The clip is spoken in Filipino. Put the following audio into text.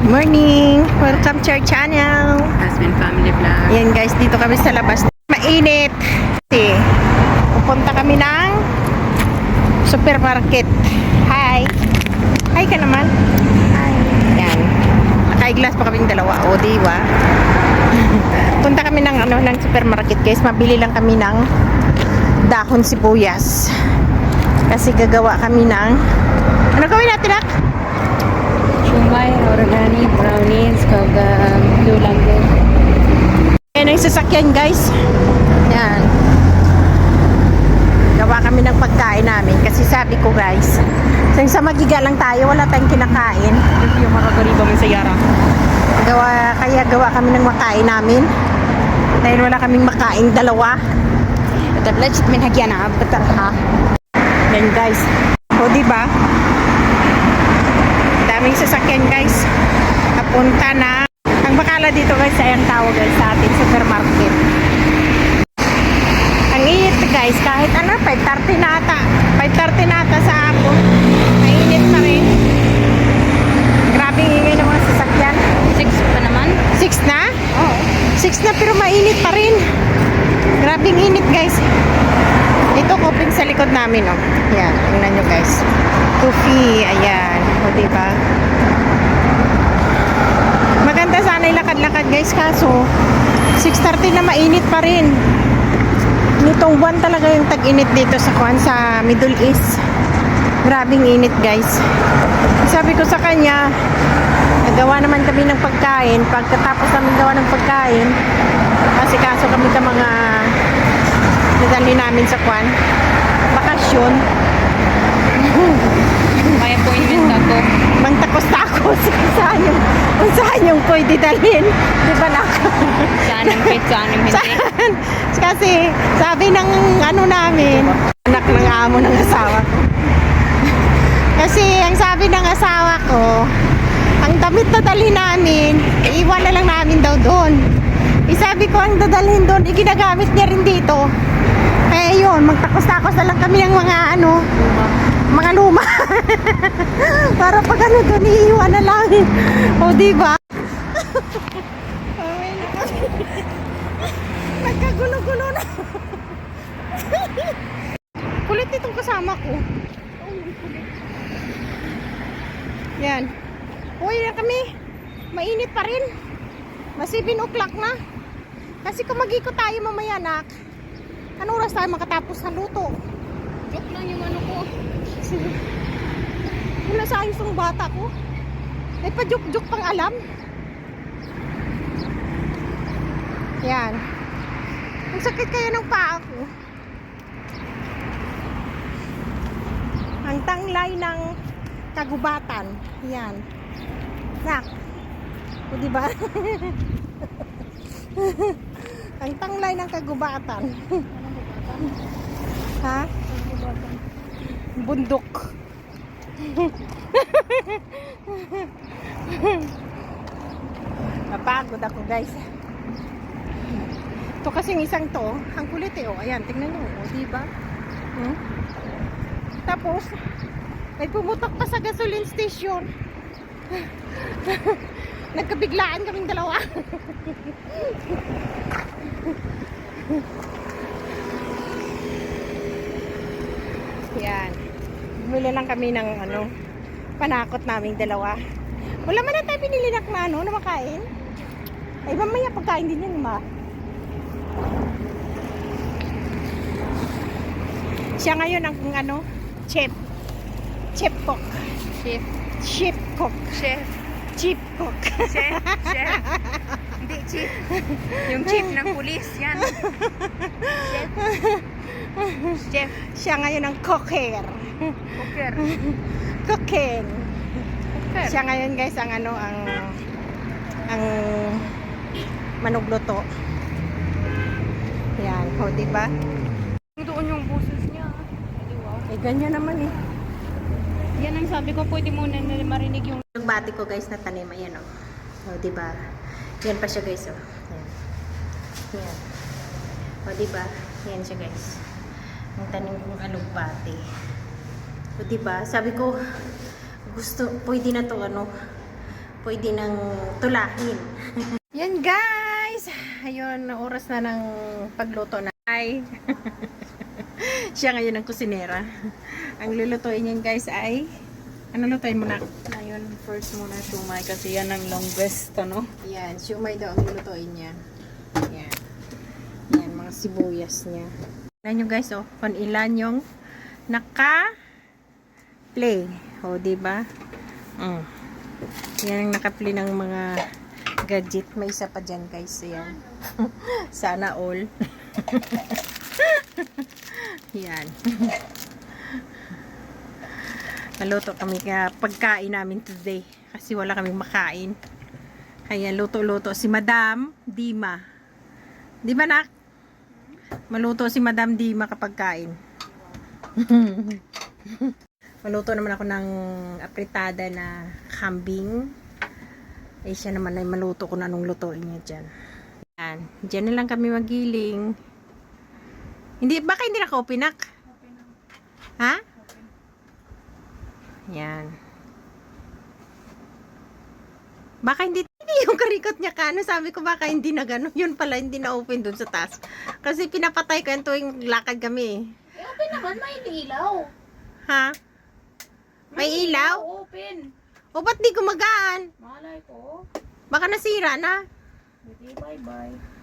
Morning! Welcome to our channel. Husband Family Vlog. Ayan guys, dito kami sa labas. Mainit. Kasi pupunta kami ng supermarket. Hi! Hi ka naman. Hi. Yan. Naka-eyeglass pa kaming dalawa. O, diba? Punta kami ng supermarket guys. Mabili lang kami ng dahon sibuyas. Kasi gagawa kami ng ano gawin natin, Ak? Shumai, organic, brownies, blue langgeng. Ayan ang sasakyan guys. Yan. Gawa kami ng pagkain namin. Kasi sabi ko guys, sa magiga lang tayo, wala tayong kinakain. Kasi yung makagariba mo sa Yara. Kaya gawa kami ng makain namin. Dahil wala kaming makain dalawa. Tablet, min hagyan na. Betul ha? Yan guys. O diba? Daming sasakyan guys. Napunta na. Ang bakala dito guys ay ang tawag guys sa ating supermarket. Ang init guys. Kahit ano, 5:30 na ata. 5:30 na ata sa hapon. Mainit pa rin. Grabe ingay ng mga sasakyan. 6 pa naman? 6 na? Oo. 6 na pero mainit pa rin. Grabing init guys. Ito koping sa likod namin oh. Yan, tingnan nyo guys. Coffee, ayan. O diba? Maganda sana yung lakad-lakad guys kaso 6:30 na mainit pa rin. Nitong buwan talaga yung tag-init dito sa Middle East. Grabing init guys. Sabi ko sa kanya, nagawa naman kami ng pagkain. Pagkatapos namin gawa ng pagkain, kasi kaso kami sa mga nadali namin sa bakasyon. May appointment ako. Mangtakos-takos kung saan yung pwede dalhin. Di ba na? Saan ang pwede, saan ang hindi? Saan? Kasi sabi ng ano namin, anak ng amo ng asawa ko. Kasi ang sabi ng asawa ko, ang damit na dali namin, iiwan na lang namin daw doon. Sabi ko, ang dadalhin doon, iginagamit niya rin dito. Kaya yun, magtakos-takos na lang kami ng mga luma. Para pag ano doon, iiwan na lang. O, diba? Nagkagulo-gulo na. Kulit itong kasama ko. Yan. Uwi na kami. Mainit pa rin. Mas 7 o'clock na. Kasi kung mag-ikot tayo mamaya, nak, anong oras tayo makatapos sa luto? Joke lang yung ano ko. Wala sa ayos ng bata ko. Ay pa-joke pang alam. Yan. Ang sakit kaya ng paa ko. Ang tanglay ng kagubatan. Yan. Nak. O diba? Ang tanglay ng kagubatan. Ha? Bundok. Napagod ako guys. Ito kasing isang to, ang kulit eh. Oh, ayan, tingnan nyo. O, diba? Tapos, may pumutok pa sa gasoline station. Nagkabiglaan kaming dalawa. Yan. Bumili lang kami ng panakot naming dalawa. Wala man na tayo pinilinak na na makain. Ay, mamaya pagkain din yan, ma. Siya ngayon ang chef. Chef cook. Chef. Chef cook. Chef. Chef cook. Chef. Chef. Hindi chief. Yung chief ng pulis, yan. Chef. Chef. Siya ngayon ang cooker. Cooker. Cooking. Cooker. Siya ngayon guys ang ang manugluto. Yan, o diba? Doon yung boses niya. Wow. Eh ganyan naman eh. Yan ang sabi ko, pwede muna na marinig yung... Yung bati ko guys na tanim, ayan o. O diba? Yan pa siya guys o. Yan. Yan. O diba? Yan siya guys. Ang tanim kong alugbati. O diba? Sabi ko, pwede na to pwede nang tulahin. Yan guys! Ayun, oras na ng pagluto na. Ay! Siya ngayon ang kusinera. Ang lulutuin niyan guys ay, ano lutuin mo na? Ngayon, first muna shumay kasi yan ang longest, ano? Yan, siumay daw ang lulutuin niya. Yan. Yan, mga sibuyas niya. Alam nyo guys, oh, kung ilan yung naka-play. O, diba? Yan ang naka-play ng mga gadget. May isa pa dyan guys. Yan. Sana all. Yan. Naluto kami kaya pagkain namin today. Kasi wala kaming makain. Kaya luto-luto si Madam Dima. Di ba nak? Maluto si Madam Dima kapag kain. Maluto naman ako ng apritada na kambing. Eh siya naman ay maluto ko na anong lutuin niya dyan. Yan. Diyan na lang kami magiling. Hindi, baka hindi naka-open nak? Ha? Yan. Baka hindi yung karikot niya ka. Ano sabi ko baka hindi na gano'n. Yun pala hindi na open dun sa taas. Kasi pinapatay ko yung tuwing lakad kami. Open naman, may ilaw. Ha? May ilaw? Open. O ba't di gumagaan? Malay ko. Baka nasira na. Bye-bye.